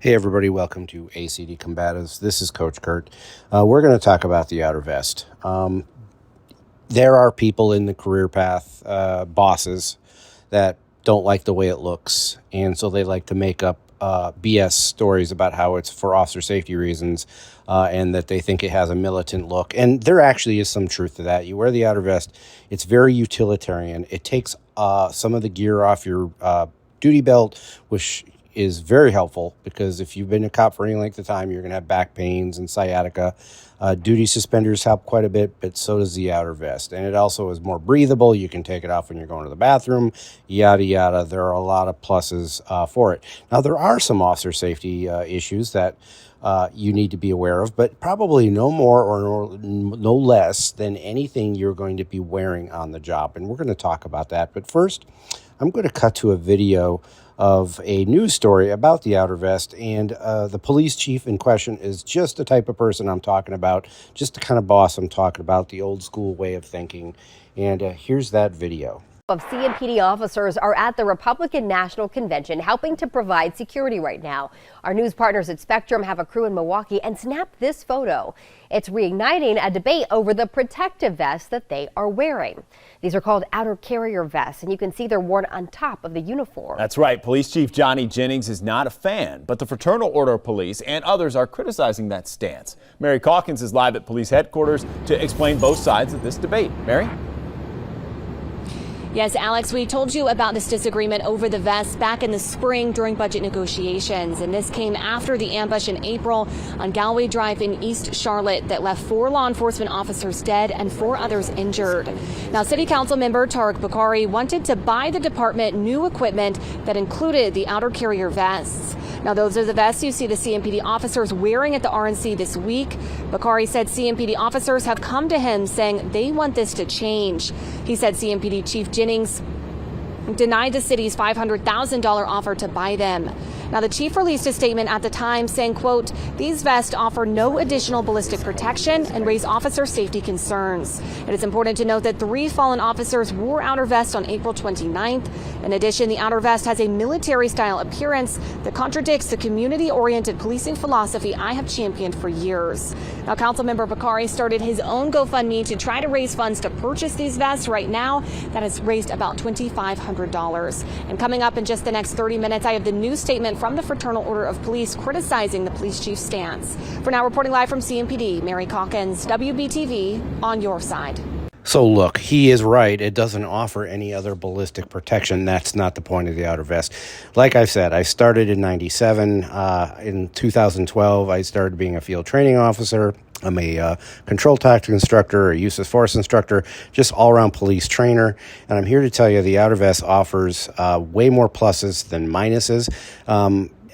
Hey everybody, welcome to ACD Combatives. This is Coach Kurt. We're going to talk about the outer vest. There are people in the career path, bosses, that don't like the way it looks, and so they like to make up BS stories about how it's for officer safety reasons, and that they think it has a militant look. And there actually is some truth to that. You wear the outer vest, it's very utilitarian. It takes some of the gear off your duty belt, which is very helpful because if you've been a cop for any length of time, you're going to have back pains and sciatica. Duty suspenders help quite a bit, but so does the outer vest. And it also is more breathable. You can take it off when you're going to the bathroom, yada, yada. There are a lot of pluses for it. Now, there are some officer safety issues that you need to be aware of, but probably no more or no less than anything you're going to be wearing on the job. And we're going to talk about that. But first, I'm going to cut to a video of a news story about the outer vest, and the police chief in question is just the type of person I'm talking about, just the kind of boss I'm talking about, the old school way of thinking. And here's that video. Of CMPD officers are at the Republican National Convention helping to provide security right now. Our news partners at Spectrum have a crew in Milwaukee and snapped this photo. It's reigniting a debate over the protective vests that they are wearing. These are called outer carrier vests, and you can see they're worn on top of the uniform. That's right. Police Chief Johnny Jennings is not a fan, but the Fraternal Order of Police and others are criticizing that stance. Mary Calkins is live at police headquarters to explain both sides of this debate. Mary? Yes, Alex, we told you about this disagreement over the vests back in the spring during budget negotiations. And this came after the ambush in April on Galway Drive in East Charlotte that left 4 law enforcement officers dead and 4 others injured. Now, City Council member Tariq Bukhari wanted to buy the department new equipment that included the outer carrier vests. Now, those are the vests you see the CMPD officers wearing at the RNC this week. Bukhari said CMPD officers have come to him saying they want this to change. He said CMPD Chief Jennings denied the city's $500,000 offer to buy them. Now, the chief released a statement at the time saying, quote, "These vests offer no additional ballistic protection and raise officer safety concerns." It is important to note that 3 fallen officers wore outer vests on April 29th. In addition, the outer vest has a military-style appearance that contradicts the community-oriented policing philosophy I have championed for years. Now, Councilmember Bukhari started his own GoFundMe to try to raise funds to purchase these vests. Right now, that has raised about $2,500. And coming up in just the next 30 minutes, I have the new statement from the Fraternal Order of Police criticizing the police chief's stance. For now, reporting live from CMPD, Mary Calkins, WBTV, on your side. So look, he is right. It doesn't offer any other ballistic protection. That's not the point of the outer vest. Like I said, I started in 97. In 2012, I started being a field training officer. I'm a control tactic instructor, a use of force instructor, just all-around police trainer. And I'm here to tell you the outer vest offers way more pluses than minuses.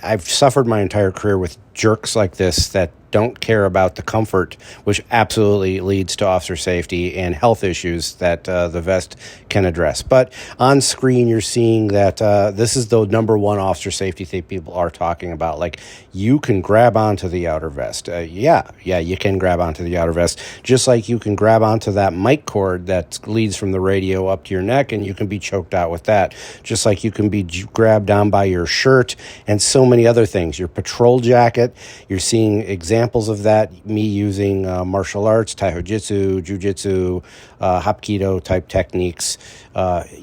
I've suffered my entire career with jerks like this that don't care about the comfort, which absolutely leads to officer safety and health issues that the vest can address. But on screen, you're seeing that this is the number one officer safety thing people are talking about. Like, you can grab onto the outer vest. Yeah, you can grab onto the outer vest, just like you can grab onto that mic cord that leads from the radio up to your neck, and you can be choked out with that. Just like you can be grabbed down by your shirt and so many other things. Your patrol jacket, you're seeing examples of that, me using martial arts, Taihojitsu, Jiu-Jitsu, Hapkido type techniques,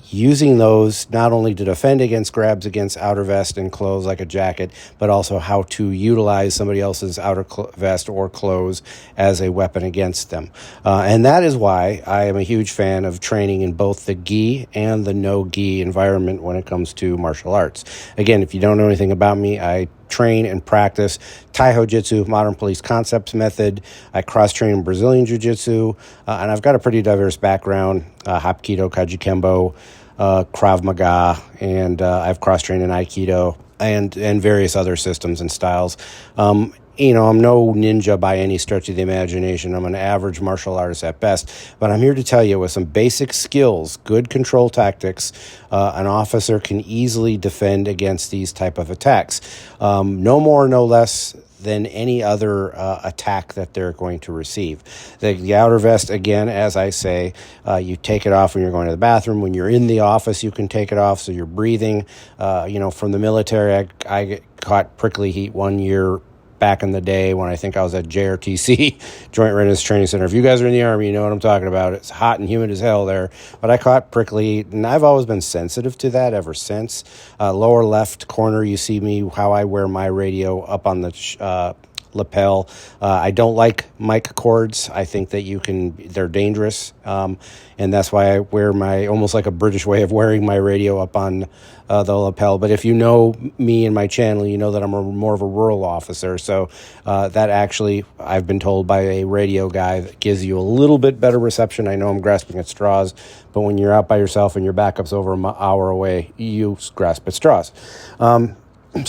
using those not only to defend against grabs against outer vest and clothes like a jacket, but also how to utilize somebody else's outer vest or clothes as a weapon against them. And that is why I am a huge fan of training in both the gi and the no gi environment when it comes to martial arts. Again, if you don't know anything about me, I train and practice Taihojitsu, modern police concepts method. I cross-train in Brazilian Jiu-Jitsu, and I've got a pretty diverse background, Hapkido, Kajikembo, Krav Maga, and I've cross-trained in Aikido and various other systems and styles. I'm no ninja by any stretch of the imagination. I'm an average martial artist at best. But I'm here to tell you, with some basic skills, good control tactics, an officer can easily defend against these type of attacks. No more, no less than any other attack that they're going to receive. The outer vest, again, as I say, you take it off when you're going to the bathroom. When you're in the office, you can take it off so you're breathing. From the military, I caught prickly heat 1 year back in the day when I think I was at JRTC, Joint Readiness Training Center. If you guys are in the Army, you know what I'm talking about. It's hot and humid as hell there. But I caught prickly heat, and I've always been sensitive to that ever since. Lower left corner, you see me, how I wear my radio up on the lapel. I don't like mic cords. I think that they're dangerous. And that's why I wear almost like a British way of wearing my radio up on the lapel. But if you know me and my channel, you know that I'm more of a rural officer. So that actually, I've been told by a radio guy, that gives you a little bit better reception. I know I'm grasping at straws, but when you're out by yourself and your backup's over an hour away, you grasp at straws. So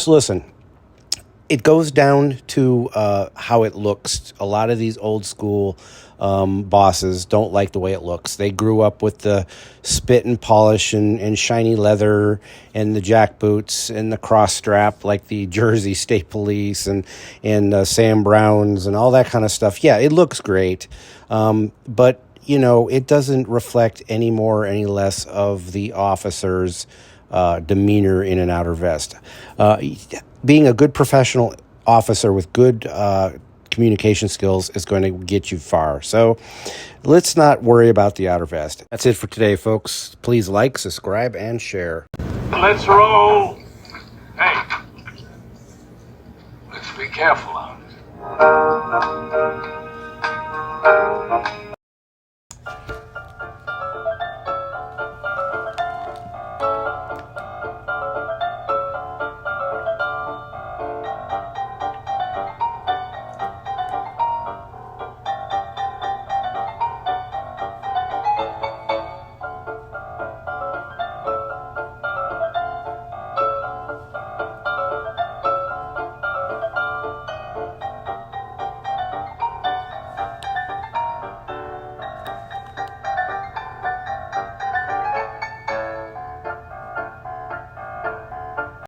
listen, it goes down to how it looks. A lot of these old school bosses don't like the way it looks. They grew up with the spit and polish and shiny leather and the jack boots and the cross strap like the Jersey State Police and Sam Browns and all that kind of stuff. Yeah, it looks great, but it doesn't reflect any more or any less of the officer's demeanor in an outer vest. Being a good professional officer with good communication skills is going to get you far. So let's not worry about the outer vest. That's it for today, folks. Please like, subscribe, and share. Let's roll. Hey, let's be careful out.